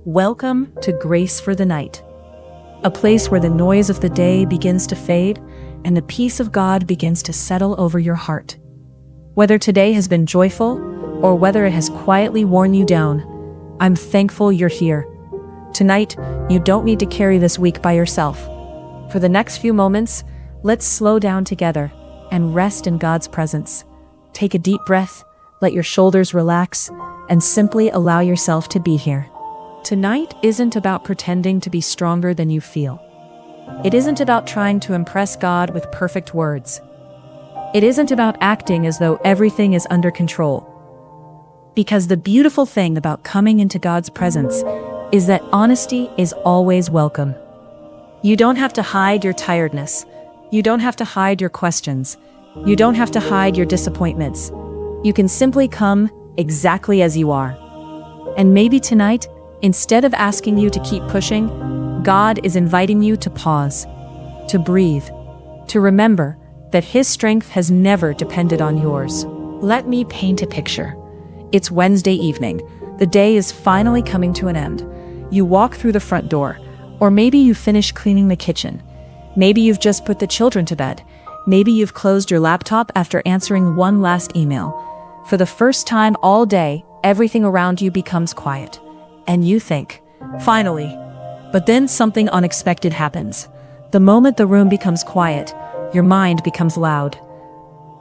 Welcome to Grace for the Night, a place where the noise of the day begins to fade and the peace of God begins to settle over your heart. Whether today has been joyful or whether it has quietly worn you down, I'm thankful you're here. Tonight, you don't need to carry this week by yourself. For the next few moments, let's slow down together and rest in God's presence. Take a deep breath, let your shoulders relax, and simply allow yourself to be here. Tonight isn't about pretending to be stronger than you feel. It isn't about trying to impress God with perfect words. It isn't about acting as though everything is under control. Because the beautiful thing about coming into God's presence is that honesty is always welcome. You don't have to hide your tiredness. You don't have to hide your questions. You don't have to hide your disappointments. You can simply come exactly as you are. And maybe tonight, instead of asking you to keep pushing, God is inviting you to pause, to breathe, to remember that His strength has never depended on yours. Let me paint a picture. It's Wednesday evening. The day is finally coming to an end. You walk through the front door, or maybe you finish cleaning the kitchen. Maybe you've just put the children to bed. Maybe you've closed your laptop after answering one last email. For the first time all day, everything around you becomes quiet. And you think, finally. But then something unexpected happens. The moment the room becomes quiet, your mind becomes loud.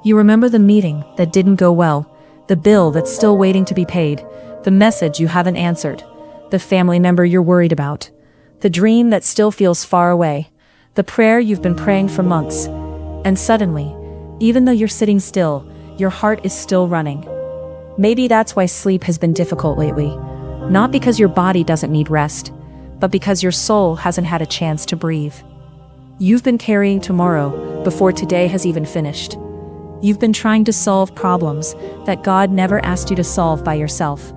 You remember the meeting that didn't go well, the bill that's still waiting to be paid, the message you haven't answered, the family member you're worried about, the dream that still feels far away, the prayer you've been praying for months. And suddenly, even though you're sitting still, your heart is still running. Maybe that's why sleep has been difficult lately. Not because your body doesn't need rest, but because your soul hasn't had a chance to breathe. You've been carrying tomorrow before today has even finished. You've been trying to solve problems that God never asked you to solve by yourself.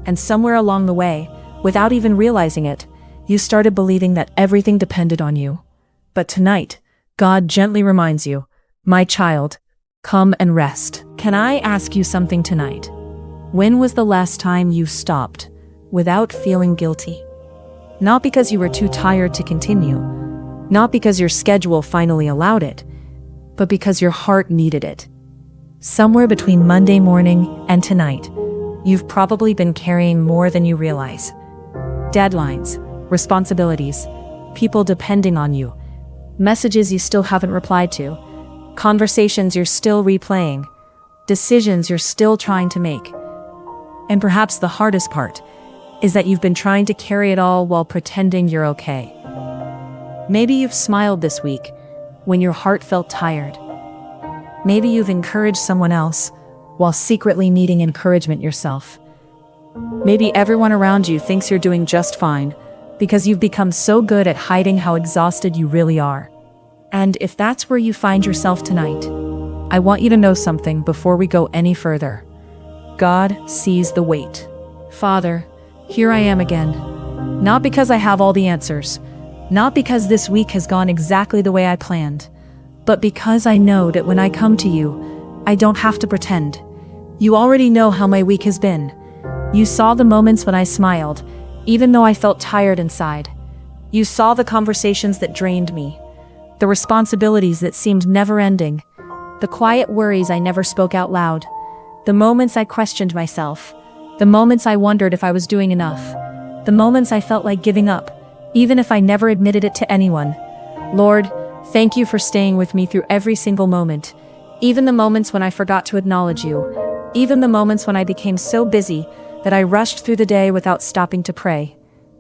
And somewhere along the way, without even realizing it, you started believing that everything depended on you. But tonight, God gently reminds you, "My child, come and rest." Can I ask you something tonight? When was the last time you stopped without feeling guilty? Not because you were too tired to continue, not because your schedule finally allowed it, but because your heart needed it. Somewhere between Monday morning and tonight, you've probably been carrying more than you realize. Deadlines, responsibilities, people depending on you, messages you still haven't replied to, conversations you're still replaying, decisions you're still trying to make. And perhaps the hardest part is that you've been trying to carry it all while pretending you're okay. Maybe you've smiled this week when your heart felt tired. Maybe you've encouraged someone else while secretly needing encouragement yourself. Maybe everyone around you thinks you're doing just fine because you've become so good at hiding how exhausted you really are. And if that's where you find yourself tonight, I want you to know something before we go any further. God sees the weight. Father, here I am again. Not because I have all the answers, not because this week has gone exactly the way I planned, but because I know that when I come to you, I don't have to pretend. You already know how my week has been. You saw the moments when I smiled, even though I felt tired inside. You saw the conversations that drained me, the responsibilities that seemed never-ending, the quiet worries I never spoke out loud, the moments I questioned myself, the moments I wondered if I was doing enough, the moments I felt like giving up, even if I never admitted it to anyone. Lord, thank you for staying with me through every single moment, even the moments when I forgot to acknowledge you, even the moments when I became so busy that I rushed through the day without stopping to pray.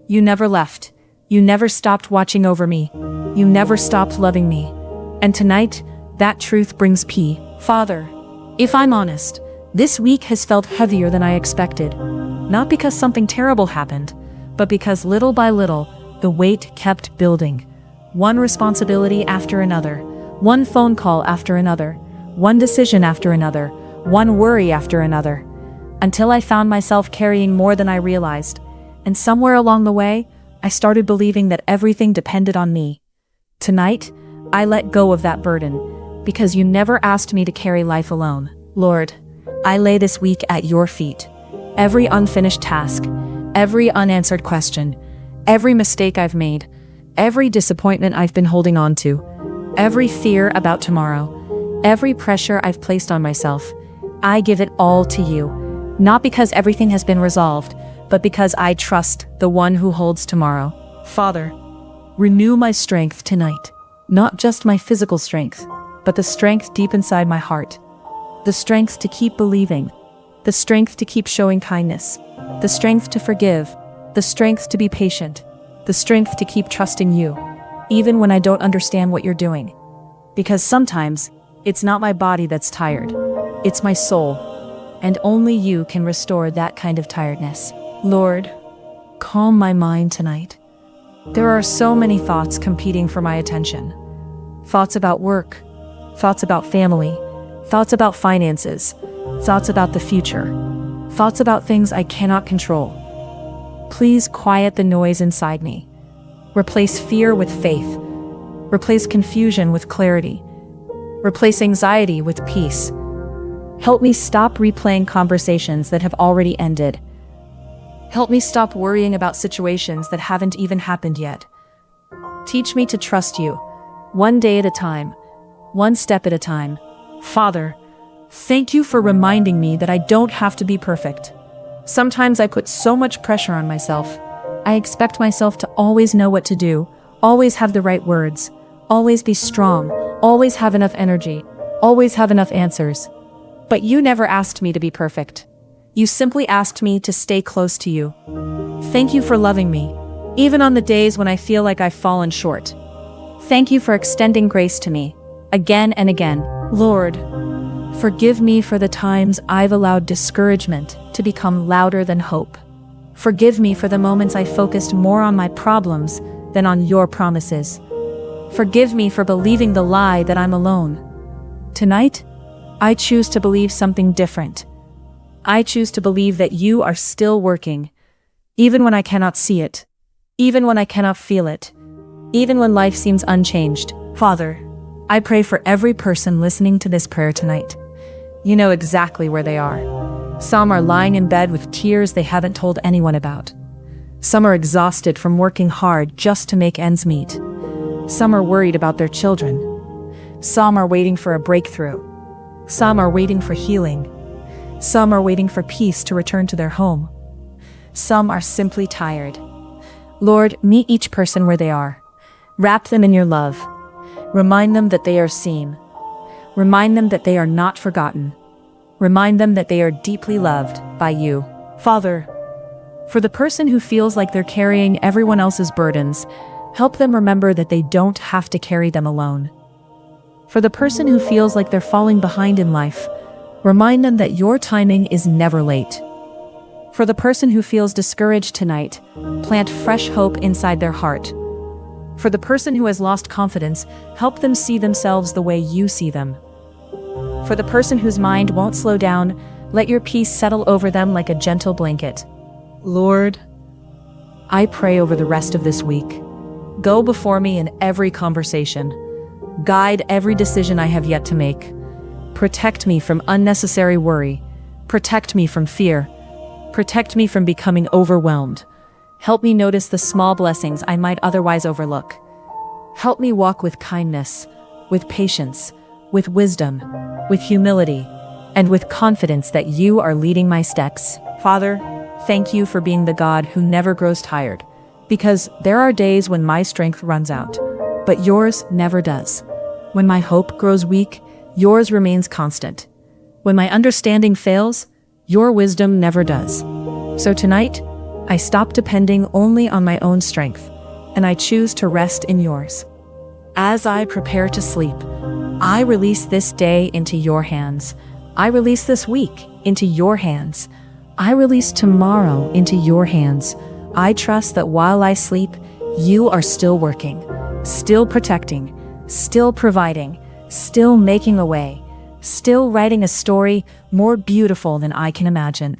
You never left. You never stopped watching over me. You never stopped loving me. And tonight, that truth brings peace. Father, if I'm honest, this week has felt heavier than I expected. Not because something terrible happened, but because little by little, the weight kept building. One responsibility after another, one phone call after another, one decision after another, one worry after another, until I found myself carrying more than I realized. And somewhere along the way, I started believing that everything depended on me. Tonight, I let go of that burden, because you never asked me to carry life alone. Lord, I lay this week at your feet. Every unfinished task, every unanswered question, every mistake I've made, every disappointment I've been holding on to, every fear about tomorrow, every pressure I've placed on myself. I give it all to you, not because everything has been resolved, but because I trust the one who holds tomorrow. Father, renew my strength tonight, not just my physical strength, but the strength deep inside my heart, the strength to keep believing, the strength to keep showing kindness, the strength to forgive, the strength to be patient, the strength to keep trusting you, even when I don't understand what you're doing. Because sometimes, it's not my body that's tired, it's my soul, and only you can restore that kind of tiredness. Lord, calm my mind tonight. There are so many thoughts competing for my attention. Thoughts about work, thoughts about family, thoughts about finances, thoughts about the future, thoughts about things I cannot control. Please quiet the noise inside me. Replace fear with faith. Replace confusion with clarity. Replace anxiety with peace. Help me stop replaying conversations that have already ended. Help me stop worrying about situations that haven't even happened yet. Teach me to trust you, one day at a time, one step at a time. Father, thank you for reminding me that I don't have to be perfect. Sometimes I put so much pressure on myself. I expect myself to always know what to do, always have the right words, always be strong, always have enough energy, always have enough answers. But you never asked me to be perfect. You simply asked me to stay close to you. Thank you for loving me, even on the days when I feel like I've fallen short. Thank you for extending grace to me, again and again. Lord, forgive me for the times I've allowed discouragement to become louder than hope. Forgive me for the moments I focused more on my problems than on your promises. Forgive me for believing the lie that I'm alone. Tonight, I choose to believe something different. I choose to believe that you are still working, even when I cannot see it, even when I cannot feel it, even when life seems unchanged. Father, I pray for every person listening to this prayer tonight. You know exactly where they are. Some are lying in bed with tears they haven't told anyone about. Some are exhausted from working hard just to make ends meet. Some are worried about their children. Some are waiting for a breakthrough. Some are waiting for healing. Some are waiting for peace to return to their home. Some are simply tired. Lord, meet each person where they are. Wrap them in your love. Remind them that they are seen. Remind them that they are not forgotten. Remind them that they are deeply loved by you. Father, for the person who feels like they're carrying everyone else's burdens, help them remember that they don't have to carry them alone. For the person who feels like they're falling behind in life, remind them that your timing is never late. For the person who feels discouraged tonight, plant fresh hope inside their heart. For the person who has lost confidence, help them see themselves the way you see them. For the person whose mind won't slow down, let your peace settle over them like a gentle blanket. Lord, I pray over the rest of this week. Go before me in every conversation. Guide every decision I have yet to make. Protect me from unnecessary worry. Protect me from fear. Protect me from becoming overwhelmed. Help me notice the small blessings I might otherwise overlook. Help me walk with kindness, with patience, with wisdom, with humility, and with confidence that you are leading my steps. Father, thank you for being the God who never grows tired, because there are days when my strength runs out, but yours never does. When my hope grows weak, yours remains constant. When my understanding fails, your wisdom never does. So tonight, I stop depending only on my own strength, and I choose to rest in yours. As I prepare to sleep, I release this day into your hands. I release this week into your hands. I release tomorrow into your hands. I trust that while I sleep, you are still working, still protecting, still providing, still making a way, still writing a story more beautiful than I can imagine.